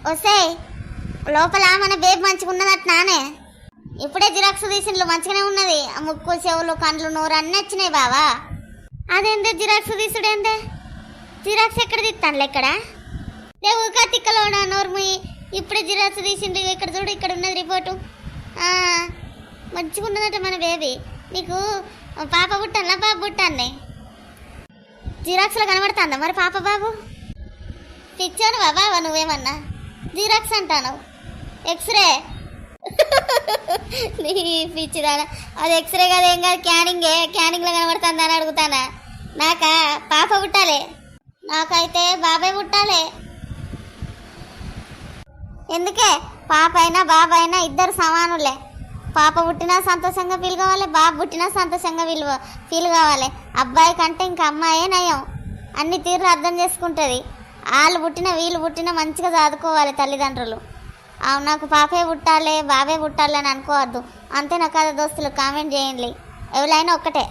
వస్తే లోపల మన బేబీ మంచిగా ఉన్నదట నానే. ఇప్పుడే జిరాక్స్ తీసిండ్లు మంచిగానే ఉన్నది. ఆ ముక్కు చెవులు కండ్లు నోరు అన్నీ వచ్చినాయి బావా. అదేందే జిరాక్స్ తీసుడేందే? జిరాక్స్ ఎక్కడ తీస్తానులే ఇక్కడ లేవు తిక్కలో నోర్ము. ఇప్పుడే జిరాక్స్ తీసిండు. ఇక్కడ చూడు ఇక్కడ ఉన్నది రిపోర్టు. మంచిగా ఉన్నదట మన బేబీ. నీకు పాప పుట్టాలా బాబు పుట్టాన్ని? జిరాక్స్లో కనబడుతుందా మరి పాప బాబు? పిచ్చాను బాబా నువ్వేమన్నా జిరాక్స్ అంటాను. ఎక్స్రే నీ పిచ్చిదానా, అది ఎక్స్రే కదా ఏం కాదు క్యానింగ్లో కనబడుతుంది అని అడుగుతానా? నాకా పాప పుట్టాలి, నాకైతే బాబాయ్ పుట్టాలి. ఎందుకే పాప అయినా బాబు అయినా ఇద్దరు సమానులే. పాప పుట్టినా సంతోషంగా ఫీల్ కావాలి, బాబు పుట్టినా సంతోషంగా ఫీల్ కావాలి. అబ్బాయి కంటే ఇంకా అమ్మాయే నయం. అన్ని తీర్లు అర్థం చేసుకుంటుంది. వాళ్ళు పుట్టినా వీళ్ళు పుట్టినా మంచిగా చదువుకోవాలి తల్లిదండ్రులు. నాకు పాపే పుట్టాలి బాబే పుట్టాలి అని అనుకోవద్దు. అంతే నా కదా దోస్తులు కామెంట్ చేయండి. ఎవరైనా ఒక్కటే.